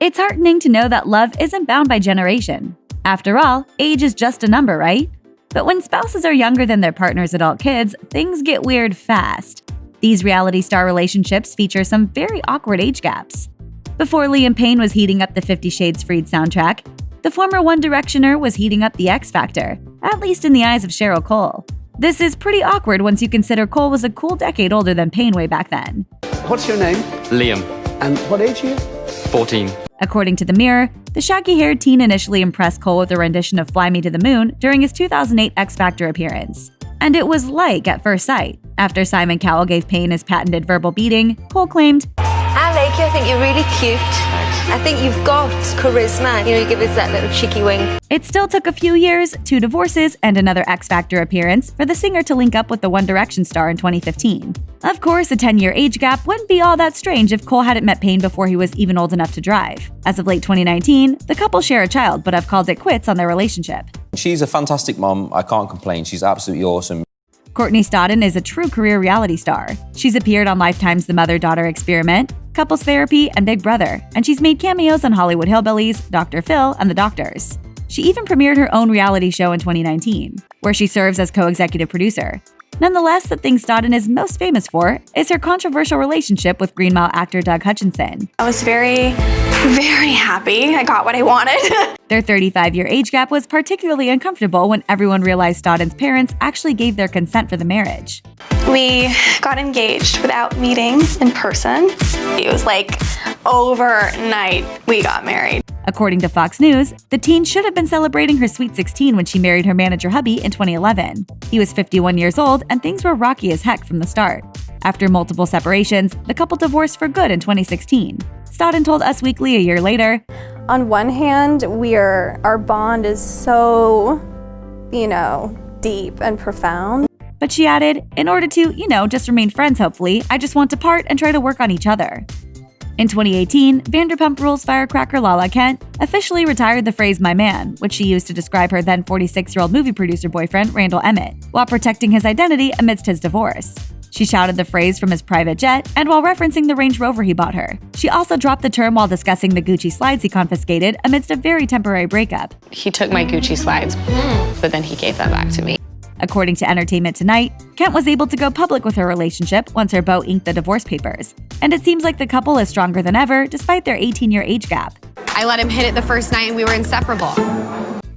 It's heartening to know that love isn't bound by generation. After all, age is just a number, right? But when spouses are younger than their partner's adult kids, things get weird fast. These reality star relationships feature some very awkward age gaps. Before Liam Payne was heating up the 50 Shades Freed soundtrack, the former One Directioner was heating up the X Factor, at least in the eyes of Cheryl Cole. This is pretty awkward once you consider Cole was a cool decade older than Payne way back then. What's your name? Liam. And what age are you? 14. According to The Mirror, the shaggy-haired teen initially impressed Cole with a rendition of Fly Me to the Moon during his 2008 X Factor appearance. And it was like at first sight. After Simon Cowell gave Payne his patented verbal beating, Cole claimed, I like you, I think you're really cute. I think you've got charisma. You know, you give us that little cheeky wink. It still took a few years, 2 divorces, and another X Factor appearance for the singer to link up with the One Direction star in 2015. Of course, a 10-year age gap wouldn't be all that strange if Cole hadn't met Payne before he was even old enough to drive. As of late 2019, the couple share a child but have called it quits on their relationship. She's a fantastic mom. I can't complain. She's absolutely awesome. Courtney Stodden is a true career reality star. She's appeared on Lifetime's The Mother-Daughter Experiment, Couples Therapy, and Big Brother, and she's made cameos on Hollywood Hillbillies, Dr. Phil, and The Doctors. She even premiered her own reality show in 2019, where she serves as co-executive producer. Nonetheless, the thing Stodden is most famous for is her controversial relationship with Green Mile actor Doug Hutchinson. I was very happy. I got what I wanted. Their 35-year age gap was particularly uncomfortable when everyone realized Stodden's parents actually gave their consent for the marriage. We got engaged without meeting in person. It was like overnight we got married. According to Fox News, the teen should have been celebrating her Sweet 16 when she married her manager hubby in 2011. He was 51 years old and things were rocky as heck from the start. After multiple separations, the couple divorced for good in 2016. Stodden told Us Weekly a year later, on one hand, our bond is so, deep and profound. But she added, in order to, just remain friends hopefully, I just want to part and try to work on each other. In 2018, Vanderpump Rules firecracker Lala Kent officially retired the phrase "my man," which she used to describe her then 46-year-old movie producer boyfriend Randall Emmett, while protecting his identity amidst his divorce. She shouted the phrase from his private jet and while referencing the Range Rover he bought her. She also dropped the term while discussing the Gucci slides he confiscated amidst a very temporary breakup. He took my Gucci slides, but then he gave them back to me. According to Entertainment Tonight, Kent was able to go public with her relationship once her beau inked the divorce papers. And it seems like the couple is stronger than ever despite their 18-year age gap. I let him hit it the first night and we were inseparable.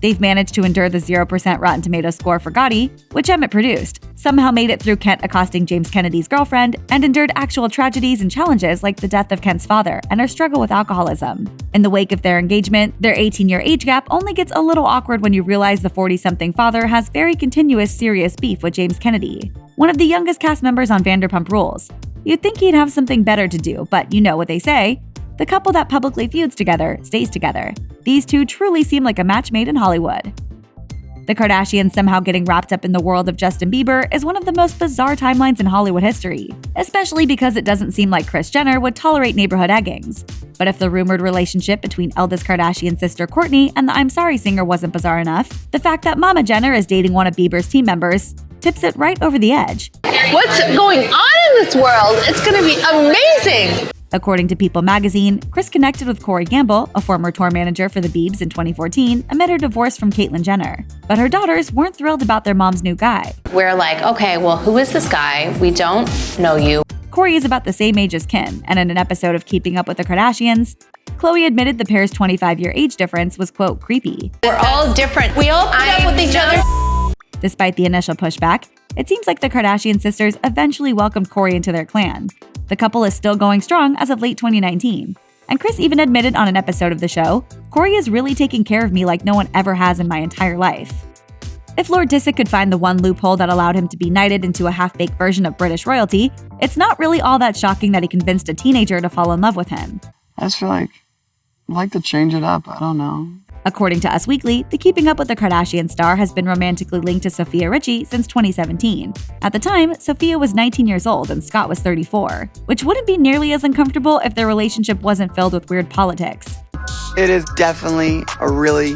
They've managed to endure the 0% Rotten Tomatoes score for Gotti, which Emmett produced, somehow made it through Kent accosting James Kennedy's girlfriend, and endured actual tragedies and challenges like the death of Kent's father and her struggle with alcoholism. In the wake of their engagement, their 18-year age gap only gets a little awkward when you realize the 40-something father has very continuous, serious beef with James Kennedy, one of the youngest cast members on Vanderpump Rules. You'd think he'd have something better to do, but you know what they say. The couple that publicly feuds together stays together. These two truly seem like a match made in Hollywood. The Kardashians somehow getting wrapped up in the world of Justin Bieber is one of the most bizarre timelines in Hollywood history, especially because it doesn't seem like Kris Jenner would tolerate neighborhood eggings. But if the rumored relationship between eldest Kardashian sister Kourtney and the I'm Sorry singer wasn't bizarre enough, the fact that Mama Jenner is dating one of Bieber's team members tips it right over the edge. What's going on in this world? It's going to be amazing! According to People magazine, Kris connected with Corey Gamble, a former tour manager for the Biebs in 2014, amid her divorce from Caitlyn Jenner. But her daughters weren't thrilled about their mom's new guy. We're like, okay, well, who is this guy? We don't know you. Corey is about the same age as Kim, and in an episode of Keeping Up with the Kardashians, Khloe admitted the pair's 25-year age difference was, quote, creepy. We're all different. We all put up with each other. Despite the initial pushback, it seems like the Kardashian sisters eventually welcomed Corey into their clan. The couple is still going strong as of late 2019. And Kris even admitted on an episode of the show, Corey is really taking care of me like no one ever has in my entire life. If Lord Disick could find the one loophole that allowed him to be knighted into a half-baked version of British royalty, it's not really all that shocking that he convinced a teenager to fall in love with him. I just feel like I'd like to change it up. I don't know. According to Us Weekly, the Keeping Up with the Kardashians star has been romantically linked to Sofia Richie since 2017. At the time, Sofia was 19 years old and Scott was 34, which wouldn't be nearly as uncomfortable if their relationship wasn't filled with weird politics. It is definitely a really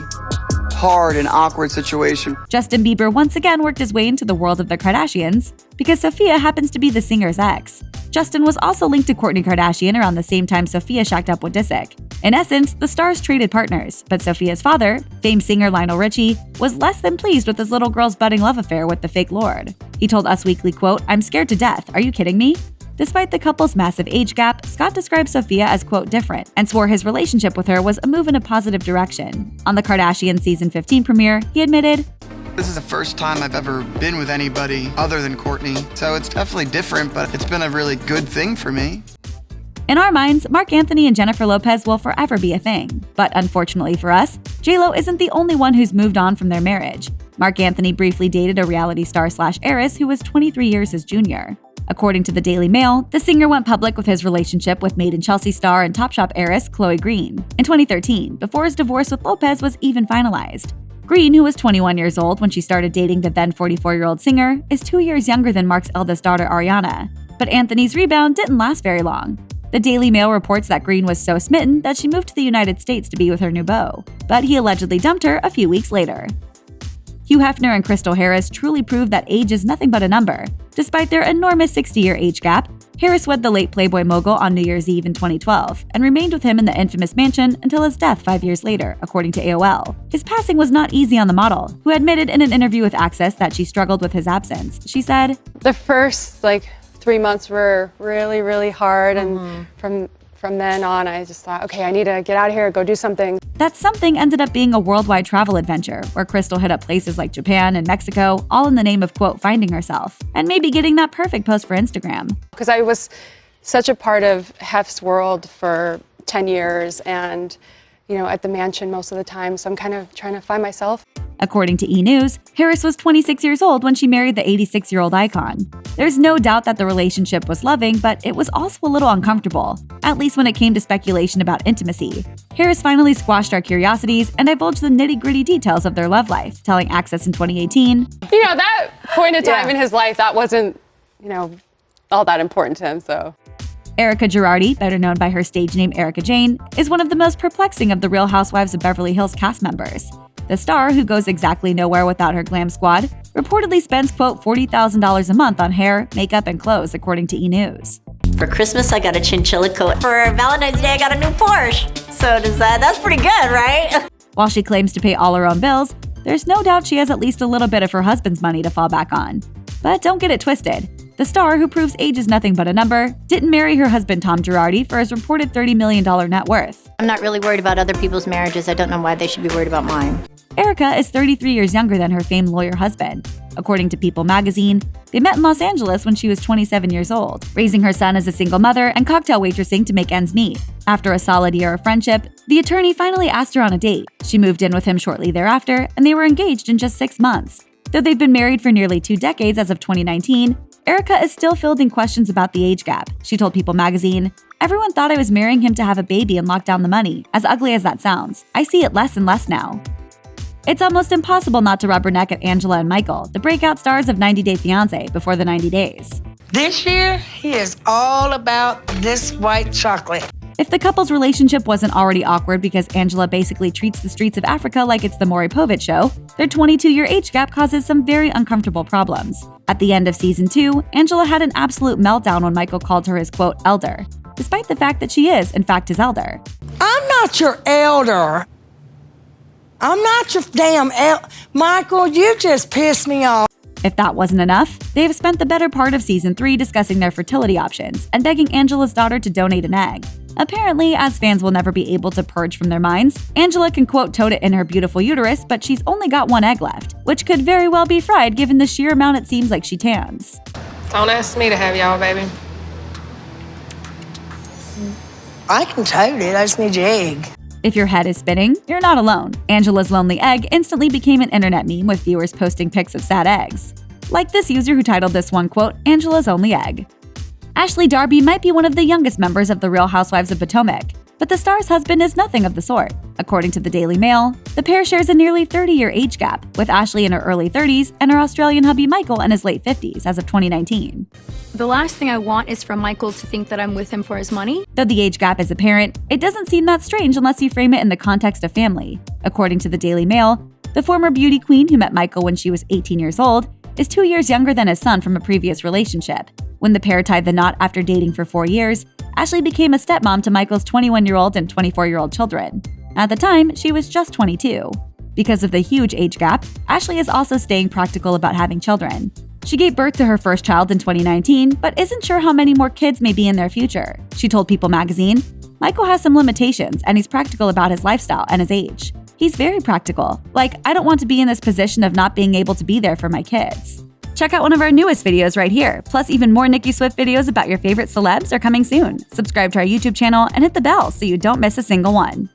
hard and awkward situation. Justin Bieber once again worked his way into the world of the Kardashians because Sofia happens to be the singer's ex. Justin was also linked to Kourtney Kardashian around the same time Sofia shacked up with Disick. In essence, the stars traded partners, but Sophia's father, famed singer Lionel Richie, was less than pleased with his little girl's budding love affair with the fake Lorde. He told Us Weekly, quote, "I'm scared to death. Are you kidding me?" Despite the couple's massive age gap, Scott described Sophia as, quote, different, and swore his relationship with her was a move in a positive direction. On the Kardashians' season 15 premiere, he admitted, This is the first time I've ever been with anybody other than Courtney, so it's definitely different, but it's been a really good thing for me. in our minds, Marc Anthony and Jennifer Lopez will forever be a thing. But unfortunately for us, J-Lo isn't the only one who's moved on from their marriage. Marc Anthony briefly dated a reality star/heiress who was 23 years his junior. According to the Daily Mail, the singer went public with his relationship with Made in Chelsea star and Topshop heiress Chloe Green in 2013, before his divorce with Lopez was even finalized. Green, who was 21 years old when she started dating the then 44-year-old singer, is 2 years younger than Marc's eldest daughter Ariana. But Anthony's rebound didn't last very long. The Daily Mail reports that Green was so smitten that she moved to the United States to be with her new beau, but he allegedly dumped her a few weeks later. Hugh Hefner and Crystal Harris truly proved that age is nothing but a number. Despite their enormous 60-year age gap, Harris wed the late Playboy mogul on New Year's Eve in 2012 and remained with him in the infamous mansion until his death 5 years later, according to AOL. His passing was not easy on the model, who admitted in an interview with Access that she struggled with his absence. She said, "The first 3 months were really, really hard, and from then on, I just thought, okay, I need to get out of here, go do something." That something ended up being a worldwide travel adventure, where Crystal hit up places like Japan and Mexico, all in the name of, quote, finding herself, and maybe getting that perfect post for Instagram. Because I was such a part of Hef's world for 10 years and, at the mansion most of the time, so I'm kind of trying to find myself. According to E! News, Harris was 26 years old when she married the 86-year-old icon. There's no doubt that the relationship was loving, but it was also a little uncomfortable, at least when it came to speculation about intimacy. Harris finally squashed our curiosities and divulged the nitty-gritty details of their love life, telling Access in 2018, That point in time in his life, that wasn't, all that important to him, so. Erica Girardi, better known by her stage name Erica Jane, is one of the most perplexing of the Real Housewives of Beverly Hills cast members. The star, who goes exactly nowhere without her glam squad, reportedly spends, quote, $40,000 a month on hair, makeup, and clothes, according to E! News. For Christmas, I got a chinchilla coat. For Valentine's Day, I got a new Porsche. So that's pretty good, right? While she claims to pay all her own bills, there's no doubt she has at least a little bit of her husband's money to fall back on. But don't get it twisted. The star, who proves age is nothing but a number, didn't marry her husband Tom Girardi for his reported $30 million net worth. I'm not really worried about other people's marriages. I don't know why they should be worried about mine. Erica is 33 years younger than her famed lawyer husband. According to People magazine, they met in Los Angeles when she was 27 years old, raising her son as a single mother and cocktail waitressing to make ends meet. After a solid year of friendship, the attorney finally asked her on a date. She moved in with him shortly thereafter, and they were engaged in just 6 months. Though they've been married for nearly 2 decades as of 2019, Erica is still fielding questions about the age gap. She told People magazine, "Everyone thought I was marrying him to have a baby and lock down the money. As ugly as that sounds, I see it less and less now." It's almost impossible not to rubberneck at Angela and Michael, the breakout stars of 90 Day Fiancé before the 90 days. This year, he is all about this white chocolate. If the couple's relationship wasn't already awkward because Angela basically treats the streets of Africa like it's the Maury Povich show, their 22-year age gap causes some very uncomfortable problems. At the end of season 2, Angela had an absolute meltdown when Michael called her his, quote, elder, despite the fact that she is, in fact, his elder. "I'm not your elder. I'm not your damn Michael, you just pissed me off." If that wasn't enough, they have spent the better part of season 3 discussing their fertility options and begging Angela's daughter to donate an egg. Apparently, as fans will never be able to purge from their minds, Angela can, quote, tote it in her beautiful uterus, but she's only got 1 egg left, which could very well be fried given the sheer amount it seems like she tans. Don't ask me to have y'all, baby. I can tote it, I just need your egg. If your head is spinning, you're not alone. Angela's lonely egg instantly became an internet meme with viewers posting pics of sad eggs. Like this user who titled this one, quote, Angela's only egg. Ashley Darby might be one of the youngest members of the Real Housewives of Potomac, but the star's husband is nothing of the sort. According to the Daily Mail, the pair shares a nearly 30-year age gap, with Ashley in her early 30s and her Australian hubby Michael in his late 50s as of 2019. The last thing I want is for Michael to think that I'm with him for his money. Though the age gap is apparent, it doesn't seem that strange unless you frame it in the context of family. According to the Daily Mail, the former beauty queen who met Michael when she was 18 years old is 2 years younger than his son from a previous relationship. When the pair tied the knot after dating for 4 years, Ashley became a stepmom to Michael's 21-year-old and 24-year-old children. At the time, she was just 22. Because of the huge age gap, Ashley is also staying practical about having children. She gave birth to her first child in 2019, but isn't sure how many more kids may be in their future. She told People magazine, "Michael has some limitations and he's practical about his lifestyle and his age. He's very practical. Like, I don't want to be in this position of not being able to be there for my kids." Check out one of our newest videos right here. Plus, even more Nicki Swift videos about your favorite celebs are coming soon. Subscribe to our YouTube channel and hit the bell so you don't miss a single one.